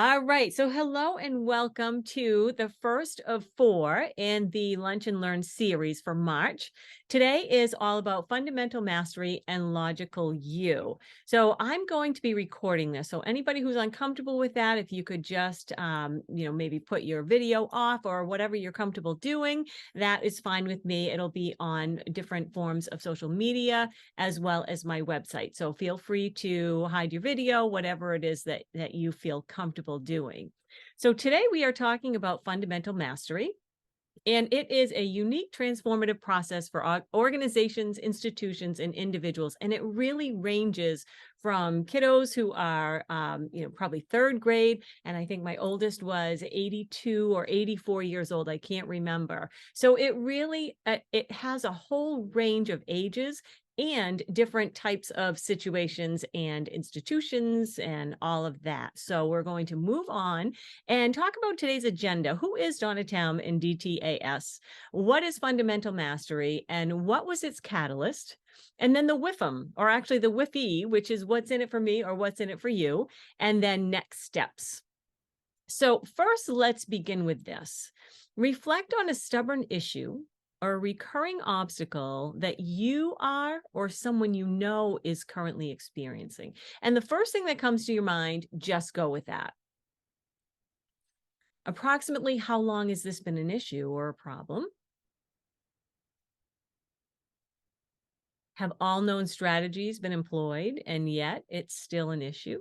All right. So, hello and welcome to the first of four in the Lunch and Learn series for March. Today is all about fundamental mastery and logical you. So, I'm going to be recording this. So, anybody who's uncomfortable with that, if you could just, maybe put your video off or whatever you're comfortable doing, that is fine with me. It'll be on different forms of social media as well as my website. So feel free to hide your video, whatever it is that you feel comfortable doing. So today we are talking about fundamental mastery. And it is a unique transformative process for organizations, institutions, and individuals. And it really ranges from kiddos who are, probably third grade. And I think my oldest was 82 or 84 years old. I can't remember. So it really, it has a whole range of ages and different types of situations and institutions and all of that. So we're going to move on and talk about today's agenda. Who is Donna Tam in DTAS? What is fundamental mastery and what was its catalyst? And then the WIFM, or actually the WIFE, which is what's in it for me or what's in it for you, and then next steps. So first, let's begin with this. Reflect on a stubborn issue or a recurring obstacle that you are or someone you know is currently experiencing. And the first thing that comes to your mind, just go with that. Approximately how long has this been an issue or a problem? Have all known strategies been employed and yet it's still an issue?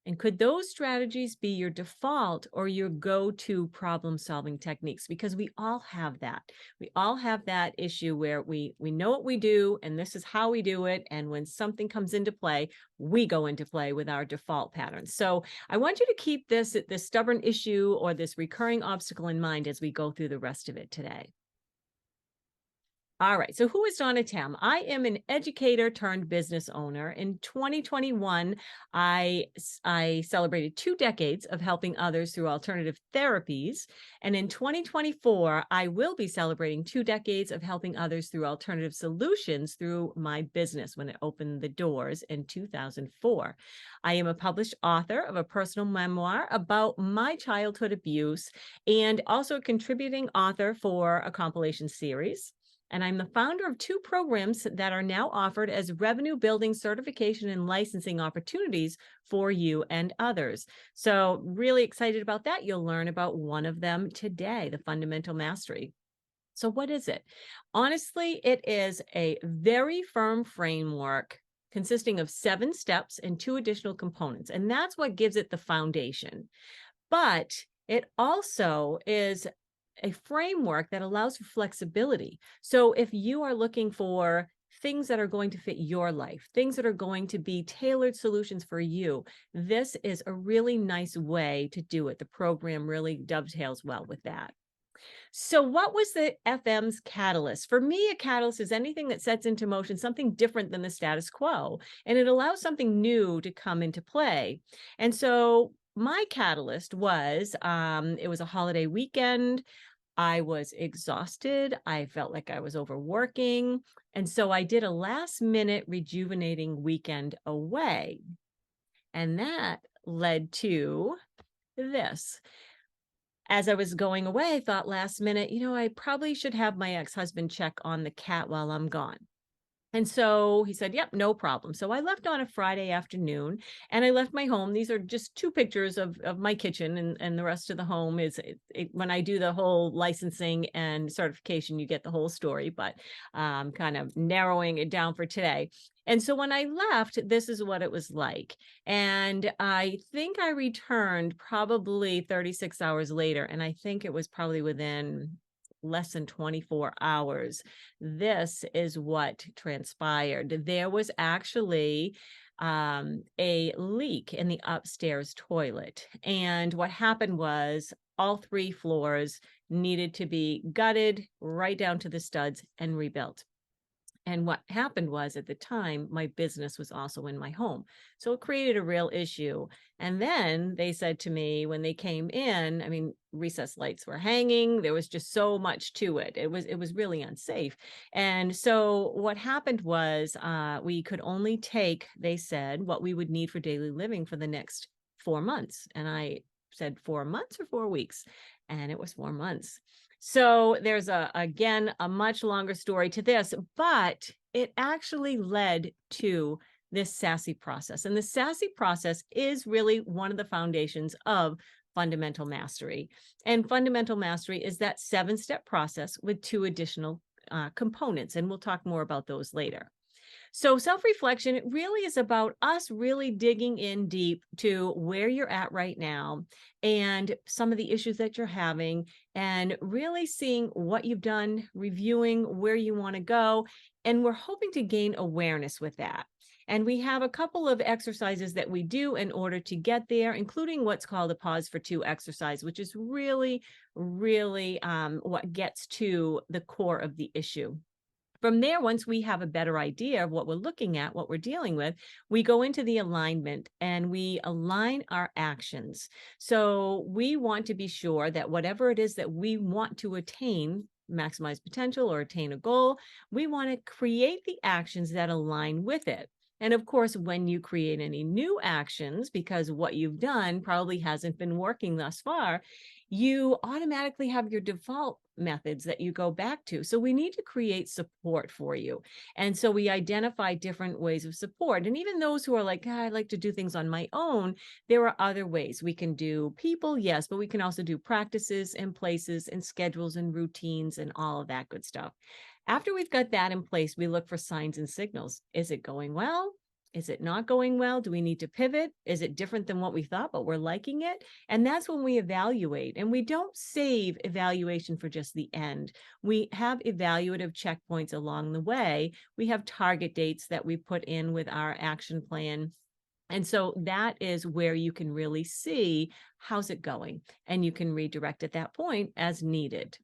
And could those strategies be your default or your go-to problem-solving techniques? Because we all have that. We all have that issue where we know what we do and this is how we do it. And when something comes into play, we go into play with our default patterns. So I want you to keep this stubborn issue or this recurring obstacle in mind as we go through the rest of it today. All right. So who is Donna Tam? I am an educator turned business owner. In 2021, I celebrated 2 decades of helping others through alternative therapies. And in 2024, I will be celebrating 2 decades of helping others through alternative solutions through my business when it opened the doors in 2004. I am a published author of a personal memoir about my childhood abuse and also a contributing author for a compilation series. And I'm the founder of 2 programs that are now offered as revenue building certification and licensing opportunities for you and others. So really excited about that. You'll learn about one of them today, the fundamental mastery. So what is it? Honestly, it is a very firm framework consisting of 7 steps and 2 additional components. And that's what gives it the foundation. But it also is a framework that allows for flexibility. So if you are looking for things that are going to fit your life, things that are going to be tailored solutions for you, this is a really nice way to do it. The program really dovetails well with that. So what was the FM's catalyst? For me, a catalyst is anything that sets into motion something different than the status quo, and it allows something new to come into play. And so my catalyst was, it was a holiday weekend. I was exhausted. I felt like I was overworking. And so I did a last minute rejuvenating weekend away. And that led to this. As I was going away, I thought last minute, I probably should have my ex-husband check on the cat while I'm gone. And so he said, yep, no problem. So I left on a Friday afternoon and I left my home. These are just 2 pictures of my kitchen, and the rest of the home is when I do the whole licensing and certification, you get the whole story, but kind of narrowing it down for today. And so when I left, this is what it was like. And I think I returned probably 36 hours later. And I think it was probably within less than 24 hours. This is what transpired. There was actually a leak in the upstairs toilet. And what happened was all 3 floors needed to be gutted right down to the studs and rebuilt. And what happened was at the time, my business was also in my home. So it created a real issue. And then they said to me when they came in, I mean, recess lights were hanging. There was just so much to it. It was really unsafe. And so what happened was we could only take, they said, what we would need for daily living for the next 4 months. And I said 4 months or 4 weeks. And it was 4 months. So there's again a much longer story to this, but it actually led to this SASSY process. And the SASSY process is really one of the foundations of fundamental mastery. And fundamental mastery is that 7-step process with 2 additional components. And we'll talk more about those later. So self-reflection, it really is about us really digging in deep to where you're at right now and some of the issues that you're having, and really seeing what you've done, reviewing where you want to go. And we're hoping to gain awareness with that. And we have a couple of exercises that we do in order to get there, including what's called a pause for 2 exercise, which is really, really what gets to the core of the issue. From there, once we have a better idea of what we're looking at, what we're dealing with, we go into the alignment and we align our actions. So we want to be sure that whatever it is that we want to attain, maximize potential or attain a goal, we want to create the actions that align with it. And of course, when you create any new actions, because what you've done probably hasn't been working thus far, you automatically have your default methods that you go back to. So we need to create support for you. And so we identify different ways of support. And even those who are like, I like to do things on my own, there are other ways. We can do people, yes, but we can also do practices and places and schedules and routines and all of that good stuff. After we've got that in place, we look for signs and signals. Is it going well? Is it not going well? Do we need to pivot? Is it different than what we thought, but we're liking it? And that's when we evaluate. And we don't save evaluation for just the end. We have evaluative checkpoints along the way. We have target dates that we put in with our action plan. And so that is where you can really see how's it going. And you can redirect at that point as needed.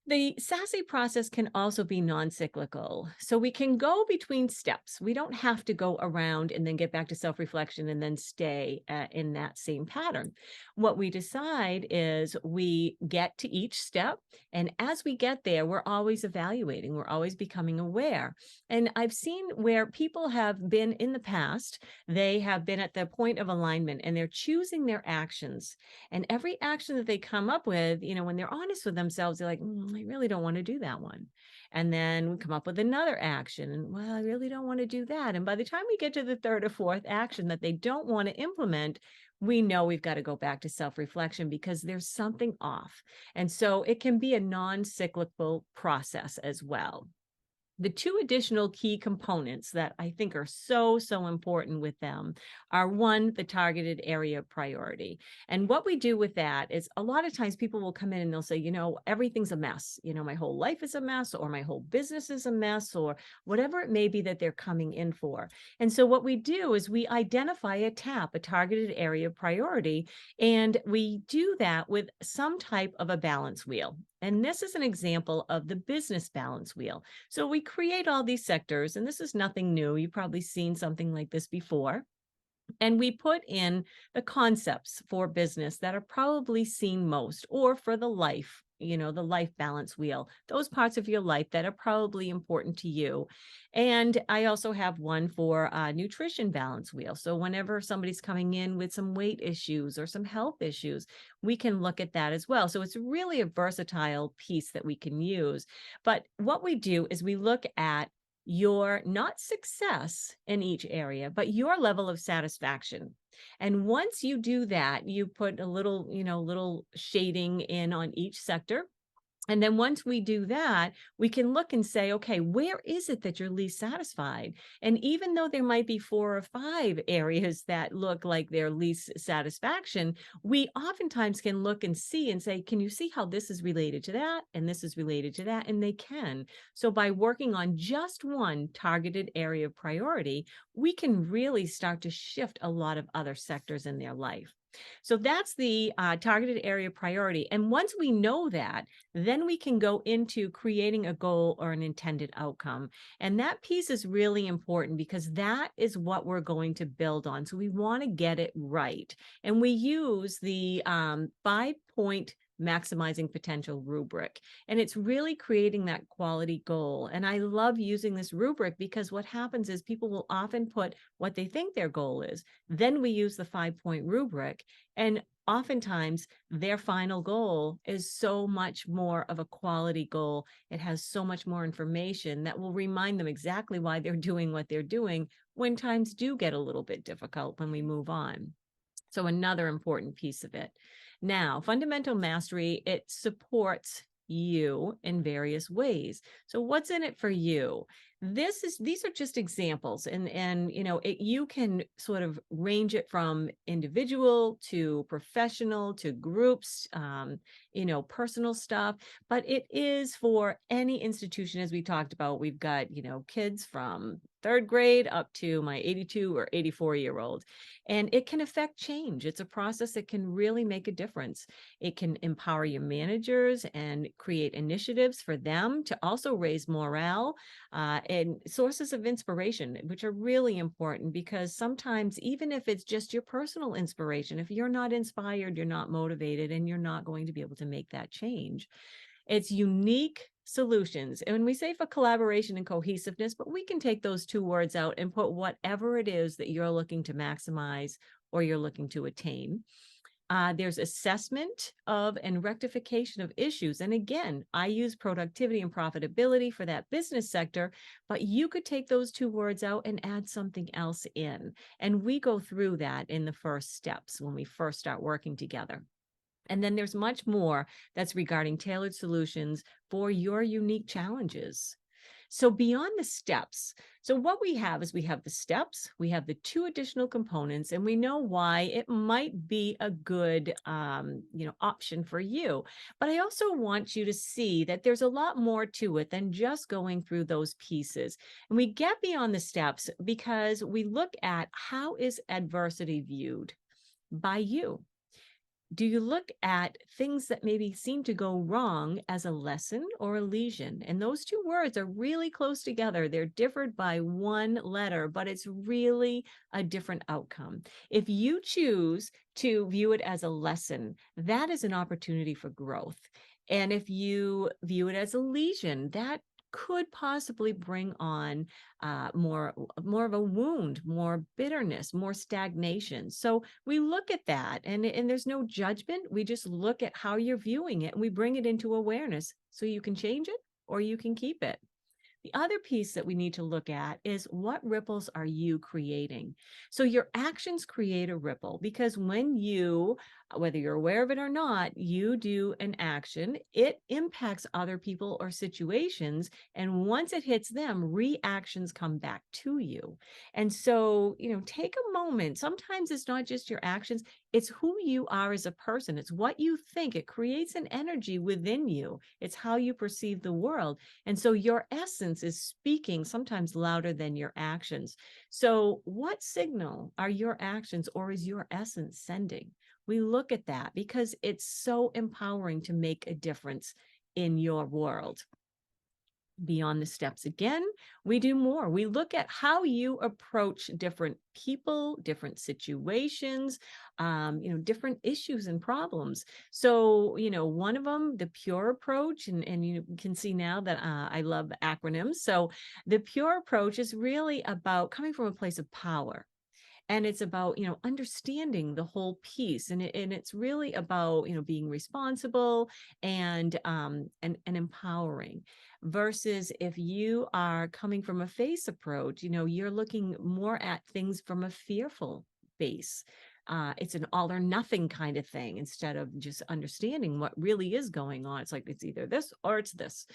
The SASSY process can also be non-cyclical. So we can go between steps. We don't have to go around and then get back to self-reflection and then stay in that same pattern. What we decide is we get to each step. And as we get there, we're always evaluating. We're always becoming aware. And I've seen where people have been in the past, they have been at the point of alignment and they're choosing their actions. And every action that they come up with, when they're honest with themselves, they're like, I really don't want to do that one. And then we come up with another action. And well, I really don't want to do that. And by the time we get to the third or fourth action that they don't want to implement, we know we've got to go back to self-reflection because there's something off. And so it can be a non-cyclical process as well. The 2 additional key components that I think are so, so important with them are 1, the targeted area of priority. And what we do with that is a lot of times people will come in and they'll say, everything's a mess. My whole life is a mess, or my whole business is a mess, or whatever it may be that they're coming in for. And so what we do is we identify a targeted area of priority, and we do that with some type of a balance wheel. And this is an example of the business balance wheel. So we create all these sectors, and this is nothing new. You've probably seen something like this before. And we put in the concepts for business that are probably seen most, or for the life, the life balance wheel, those parts of your life that are probably important to you. And I also have one for a nutrition balance wheel. So whenever somebody's coming in with some weight issues or some health issues, we can look at that as well. So it's really a versatile piece that we can use. But what we do is we look at your not success in each area, but your level of satisfaction. And once you do that, you put a little shading in on each sector. And then once we do that, we can look and say, okay, where is it that you're least satisfied? And even though there might be 4 or 5 areas that look like their least satisfaction, we oftentimes can look and see and say, can you see how this is related to that? And this is related to that? And they can. So by working on just one targeted area of priority, we can really start to shift a lot of other sectors in their life. So that's the targeted area priority. And once we know that, then we can go into creating a goal or an intended outcome. And that piece is really important because that is what we're going to build on. So we want to get it right. And we use the 5-point maximizing potential rubric. And it's really creating that quality goal. And I love using this rubric because what happens is people will often put what they think their goal is. Then we use the 5-point rubric. And oftentimes their final goal is so much more of a quality goal. It has so much more information that will remind them exactly why they're doing what they're doing when times do get a little bit difficult when we move on. So another important piece of it. Now, fundamental mastery, it supports you in various ways. So what's in it for you? These are just examples, and you can sort of range it from individual to professional to groups, personal stuff, but it is for any institution. As we talked about, we've got kids from third grade up to my 82 or 84-year-old. And it can affect change. It's a process that can really make a difference. It can empower your managers and create initiatives for them to also raise morale, and sources of inspiration, which are really important because sometimes, even if it's just your personal inspiration, if you're not inspired, you're not motivated, and you're not going to be able to make that change. It's unique solutions. And when we say for collaboration and cohesiveness, but we can take those two words out and put whatever it is that you're looking to maximize or you're looking to attain. There's assessment of and rectification of issues. And again, I use productivity and profitability for that business sector, but you could take those two words out and add something else in. And we go through that in the first steps when we first start working together. And then there's much more that's regarding tailored solutions for your unique challenges. So beyond the steps, so what we have is we have the steps, we have the two additional components, and we know why it might be a good option for you. But I also want you to see that there's a lot more to it than just going through those pieces. And we get beyond the steps because we look at how is adversity viewed by you. Do you look at things that maybe seem to go wrong as a lesson or a lesion? And those two words are really close together. They're differed by one letter, but it's really a different outcome. If you choose to view it as a lesson, that is an opportunity for growth. And if you view it as a lesion, that could possibly bring on more of a wound, more bitterness, more stagnation. So we look at that, and there's no judgment. We just look at how you're viewing it, and we bring it into awareness so you can change it or you can keep it. The other piece that we need to look at is what ripples are you creating? So your actions create a ripple because when you, whether you're aware of it or not, you do an action, it impacts other people or situations. And once it hits them, reactions come back to you. And so, take a moment. Sometimes it's not just your actions, it's who you are as a person. It's what you think. It creates an energy within you. It's how you perceive the world. And so your essence is speaking sometimes louder than your actions. So what signal are your actions or is your essence sending? We look at that because it's so empowering to make a difference in your world. Beyond the steps again, we do more. We look at how you approach different people, different situations, different issues and problems. So, one of them, the pure approach, and you can see now that I love acronyms. So the pure approach is really about coming from a place of power. And it's about understanding the whole piece, and it's really about being responsible and empowering, versus if you are coming from a face approach, you're looking more at things from a fearful base. It's an all or nothing kind of thing instead of just understanding what really is going on. It's like it's either this or it's this.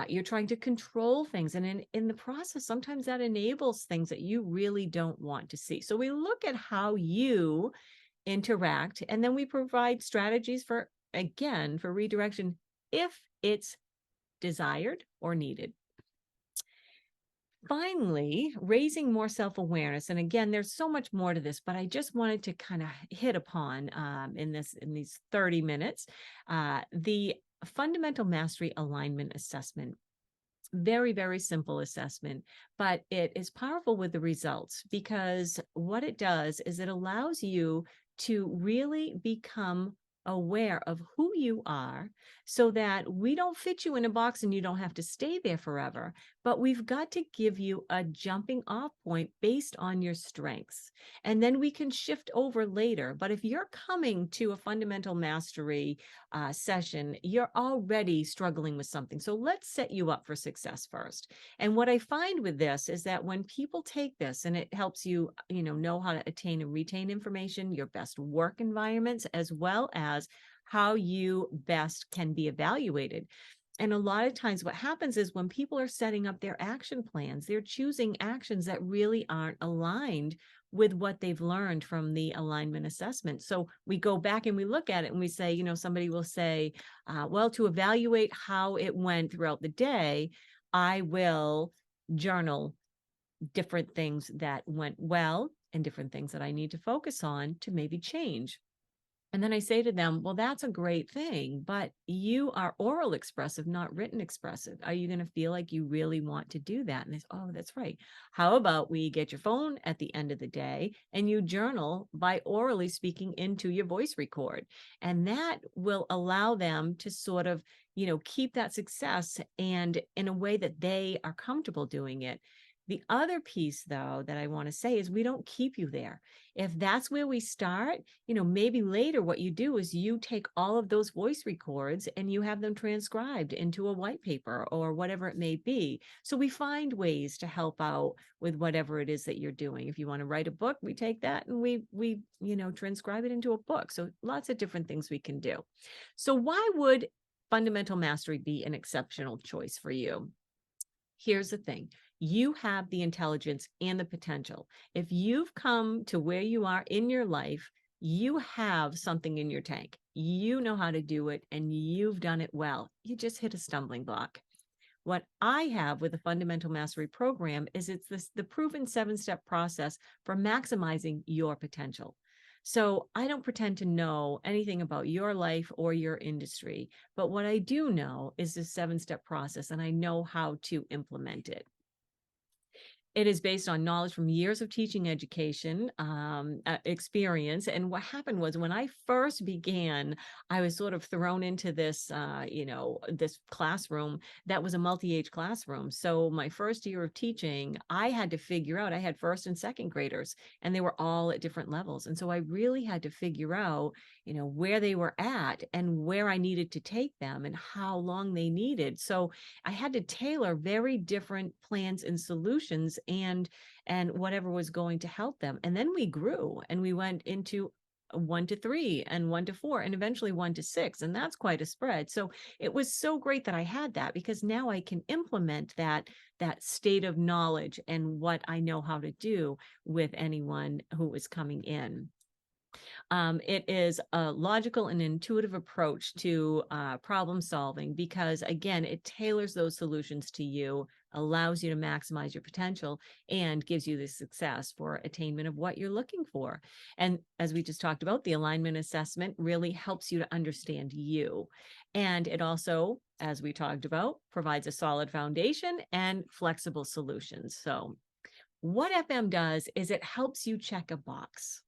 You're trying to control things, and in the process, sometimes that enables things that you really don't want to see. So we look at how you interact, and then we provide strategies for redirection if it's desired or needed. Finally, raising more self-awareness. And again, there's so much more to this, but I just wanted to kind of hit upon in these 30 minutes the fundamental mastery alignment assessment. Very, very simple assessment, but it is powerful with the results because what it does is it allows you to really become aware of who you are so that we don't fit you in a box and you don't have to stay there forever. But we've got to give you a jumping off point based on your strengths. And then we can shift over later. But if you're coming to a fundamental mastery session, you're already struggling with something. So let's set you up for success first. And what I find with this is that when people take this and it helps you, know how to attain and retain information, your best work environments, as well as how you best can be evaluated. And a lot of times what happens is when people are setting up their action plans, they're choosing actions that really aren't aligned with what they've learned from the alignment assessment. So we go back and we look at it and we say, somebody will say, well, to evaluate how it went throughout the day, I will journal different things that went well and different things that I need to focus on to maybe change. And then I say to them, well, that's a great thing, but you are oral expressive, not written expressive. Are you going to feel like you really want to do that? And they say, oh, that's right. How about we get your phone at the end of the day and you journal by orally speaking into your voice record? And that will allow them to sort of, keep that success and in a way that they are comfortable doing it. The other piece, though, that I want to say is we don't keep you there. If that's where we start, maybe later what you do is you take all of those voice records and you have them transcribed into a white paper or whatever it may be. So we find ways to help out with whatever it is that you're doing. If you want to write a book, we take that and we transcribe it into a book. So lots of different things we can do. So why would fundamental mastery be an exceptional choice for you? Here's the thing. You have the intelligence and the potential. If you've come to where you are in your life, you have something in your tank. You know how to do it and you've done it well. You just hit a stumbling block. What I have with the Fundamental Mastery Program is the proven 7-step process for maximizing your potential. So I don't pretend to know anything about your life or your industry, but what I do know is the 7-step process and I know how to implement it. It is based on knowledge from years of teaching education experience. And what happened was when I first began, I was sort of thrown into this, this classroom that was a multi-age classroom. So my first year of teaching, I had to figure out, I had first and second graders, and they were all at different levels. And so I really had to figure out, where they were at and where I needed to take them and how long they needed. So I had to tailor very different plans and solutions and whatever was going to help them. And then we grew and we went into 1 to 3 and 1 to 4 and eventually 1 to 6. And that's quite a spread. So it was so great that I had that because now I can implement that state of knowledge and what I know how to do with anyone who is coming in. It is a logical and intuitive approach to problem solving because, again, it tailors those solutions to you, allows you to maximize your potential, and gives you the success for attainment of what you're looking for. And as we just talked about, the alignment assessment really helps you to understand you. And it also, as we talked about, provides a solid foundation and flexible solutions. So what FM does is it helps you check a box.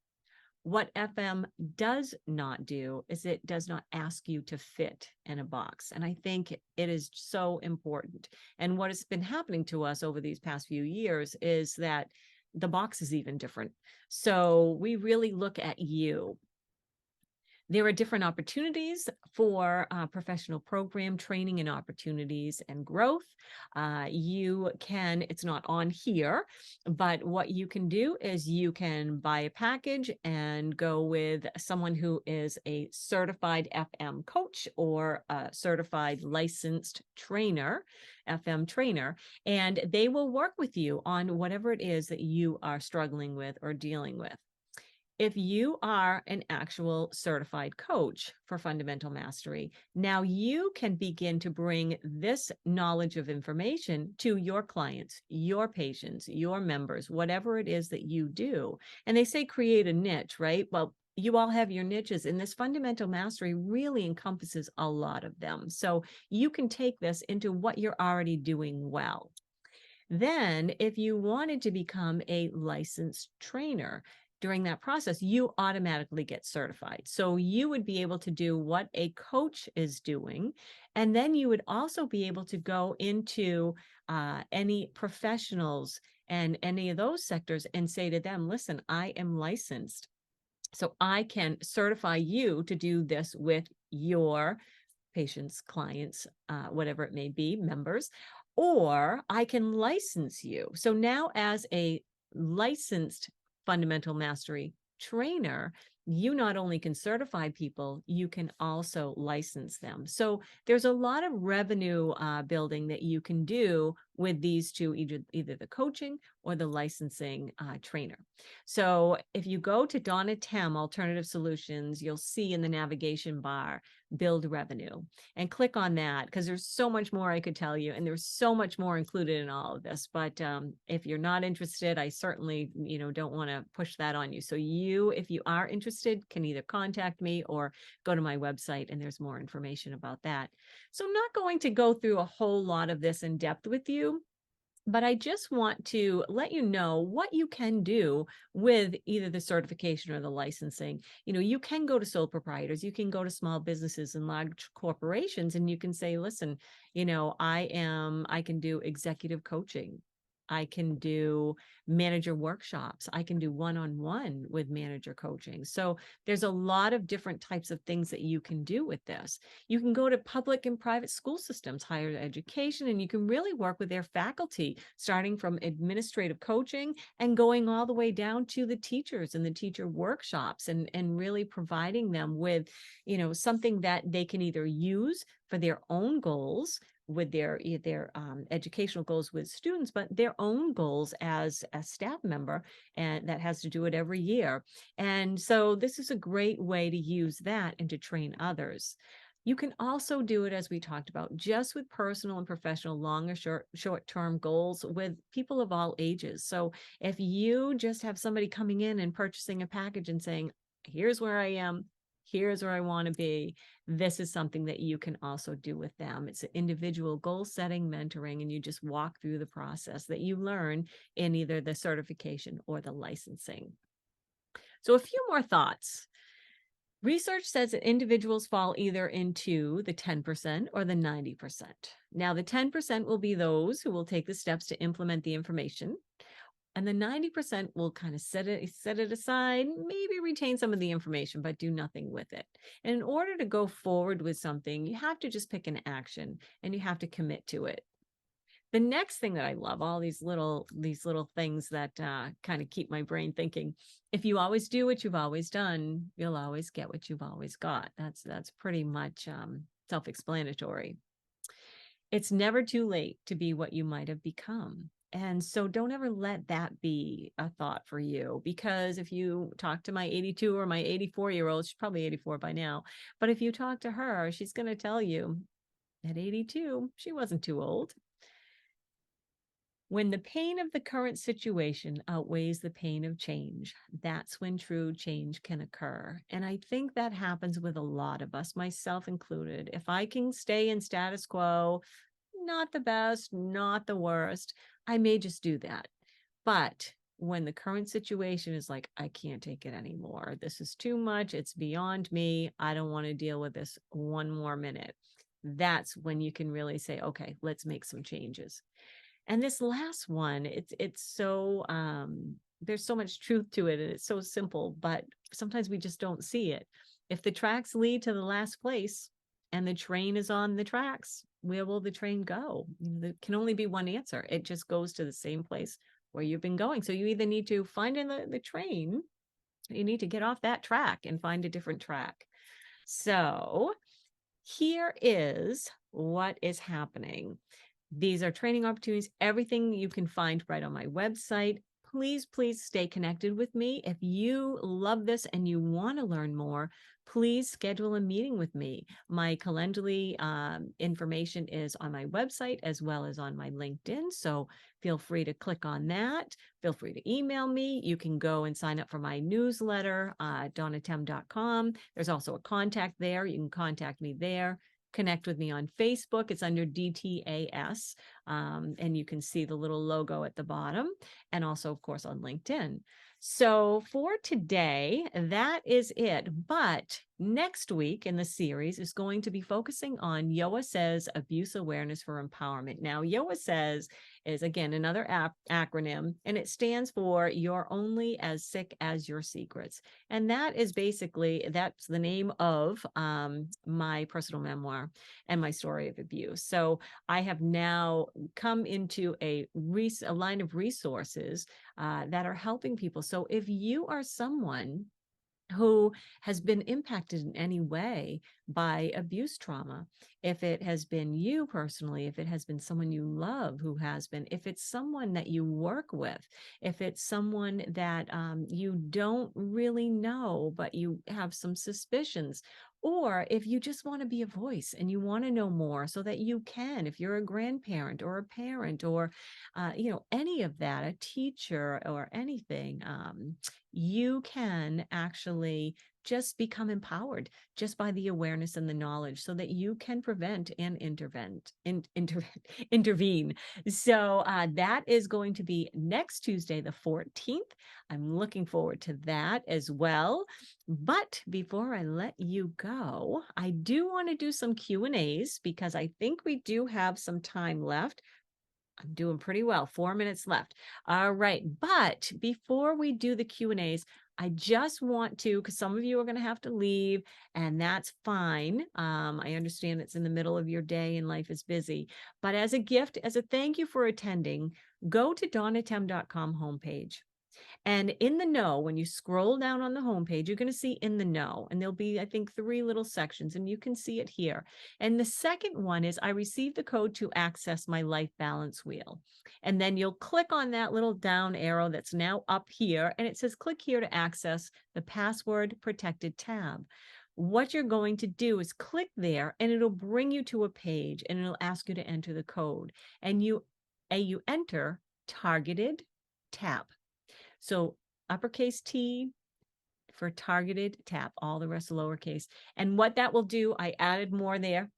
What FM does not do is it does not ask you to fit in a box. And I think it is so important. And what has been happening to us over these past few years is that the box is even different. So we really look at you. There are different opportunities for professional program training and opportunities and growth. It's not on here, but what you can do is you can buy a package and go with someone who is a certified FM coach or a certified licensed trainer, FM trainer, and they will work with you on whatever it is that you are struggling with or dealing with. If you are an actual certified coach for fundamental mastery, now you can begin to bring this knowledge of information to your clients, your patients, your members, whatever it is that you do. And they say create a niche, right? Well, you all have your niches, and this fundamental mastery really encompasses a lot of them. So you can take this into what you're already doing well. Then, if you wanted to become a licensed trainer, during that process, you automatically get certified. So you would be able to do what a coach is doing. And then you would also be able to go into any professionals and any of those sectors and say to them, listen, I am licensed. So I can certify you to do this with your patients, clients, whatever it may be, members, or I can license you. So now, as a licensed fundamental mastery trainer, you not only can certify people, you can also license them. So there's a lot of revenue building that you can do with these two, either the coaching or the licensing trainer. So if you go to Donna Tem Alternative Solutions, you'll see in the navigation bar, build revenue, and click on that, because there's so much more I could tell you, and there's so much more included in all of this. But if you're not interested, I certainly, don't want to push that on you. So if you are interested, can either contact me or go to my website, and there's more information about that. So I'm not going to go through a whole lot of this in depth with you, but I just want to let you know what you can do with either the certification or the licensing. You can go to sole proprietors, you can go to small businesses and large corporations, and you can say, listen, I can do executive coaching. I can do manager workshops. I can do one-on-one with manager coaching. So there's a lot of different types of things that you can do with this. You can go to public and private school systems, higher education, and you can really work with their faculty, starting from administrative coaching and going all the way down to the teachers and the teacher workshops, and really providing them with, something that they can either use for their own goals with their educational goals with students, but their own goals as a staff member, and that has to do it every year. And so this is a great way to use that and to train others. You can also do it, as we talked about, just with personal and professional, long or short-term goals with people of all ages. So if you just have somebody coming in and purchasing a package and saying, here's where I am, here's where I want to be, this is something that you can also do with them. It's an individual goal setting, mentoring, and you just walk through the process that you learn in either the certification or the licensing. So a few more thoughts. Research says that individuals fall either into the 10% or the 90%. Now, the 10% will be those who will take the steps to implement the information, and the 90% will kind of set it aside, maybe retain some of the information, but do nothing with it. And in order to go forward with something, you have to just pick an action, and you have to commit to it. The next thing that I love, all these little things that kind of keep my brain thinking. If you always do what you've always done, you'll always get what you've always got. That's pretty much self-explanatory. It's never too late to be what you might have become. And so don't ever let that be a thought for you, because if you talk to my 82 or my 84-year-old, she's probably 84 by now, but if you talk to her, she's going to tell you at 82, she wasn't too old. When the pain of the current situation outweighs the pain of change, that's when true change can occur. And I think that happens with a lot of us, myself included. If I can stay in status quo, not the best, not the worst, I may just do that. But when the current situation is like, I can't take it anymore, this is too much, it's beyond me, I don't want to deal with this one more minute, that's when you can really say, okay, let's make some changes. And this last one, it's so there's so much truth to it, and it's so simple, but sometimes we just don't see it. If the tracks lead to the last place and the train is on the tracks, where will the train go? There can only be one answer. It just goes to the same place where you've been going. So you either need to find in the train, you need to get off that track and find a different track. So here is what is happening. These are training opportunities, everything you can find right on my website. please, please stay connected with me. If you love this and you want to learn more, please schedule a meeting with me. My Calendly information is on my website as well as on my LinkedIn. So feel free to click on that. Feel free to email me. You can go and sign up for my newsletter, donatem.com. There's also a contact there. You can contact me there. Connect with me on Facebook. It's under DTAS. And you can see the little logo at the bottom, and also, of course, on LinkedIn. So for today, that is it. But next week in the series is going to be focusing on YOA Says Abuse Awareness for Empowerment. Now, YOA Says is, again, another acronym, and it stands for You're Only as Sick as Your Secrets. And that is basically, that's the name of my personal memoir and my story of abuse. So I have now come into a line of resources that are helping people. So if you are someone who has been impacted in any way by abuse trauma, if it has been you personally, if it has been someone you love who has been, if it's someone that you work with, if it's someone that you don't really know, but you have some suspicions, or if you just want to be a voice and you want to know more so that you can, if you're a grandparent or a parent or, any of that, a teacher or anything, you can actually just become empowered just by the awareness and the knowledge so that you can prevent and intervene. So that is going to be next Tuesday, the 14th. I'm looking forward to that as well. But before I let you go, I do want to do some Q&As because I think we do have some time left. I'm doing pretty well. 4 minutes left. All right. But before we do the Q&As, I just want to, because some of you are going to have to leave, and that's fine. I understand it's in the middle of your day and life is busy. But as a gift, as a thank you for attending, go to donatem.com homepage. And in the know, when you scroll down on the homepage, you're going to see in the know, and there'll be, I think, 3 little sections, and you can see it here. And the second one is I received the code to access my life balance wheel. And then you'll click on that little down arrow that's now up here, and it says click here to access the password protected tab. What you're going to do is click there, and it'll bring you to a page, and it'll ask you to enter the code. And you enter targeted tab. So uppercase T for targeted tap, all the rest lowercase. And what that will do, I added more there.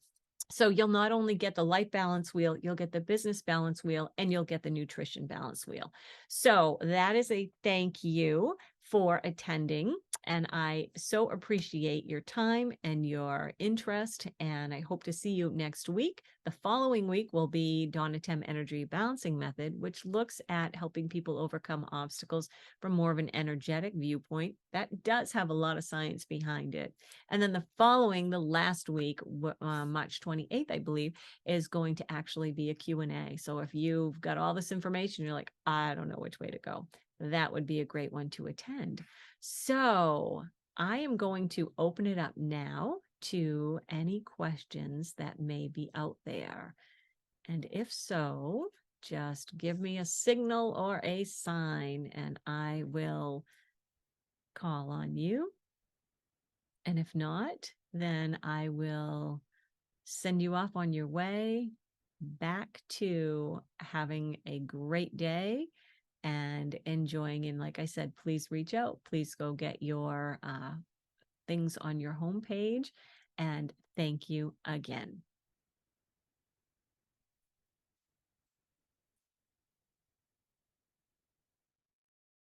So you'll not only get the life balance wheel, you'll get the business balance wheel, and you'll get the nutrition balance wheel. So that is a thank you for attending. And I so appreciate your time and your interest. And I hope to see you next week. The following week will be Donatem Energy Balancing Method, which looks at helping people overcome obstacles from more of an energetic viewpoint. That does have a lot of science behind it. And then the last week, March 28th, I believe, is going to actually be a Q&A. So if you've got all this information, you're like, I don't know which way to go, that would be a great one to attend. So I am going to open it up now to any questions that may be out there. And if so, just give me a signal or a sign and I will call on you. And if not, then I will send you off on your way back to having a great day and enjoying. And like I said, please reach out. Please go get your things on your homepage. And thank you again.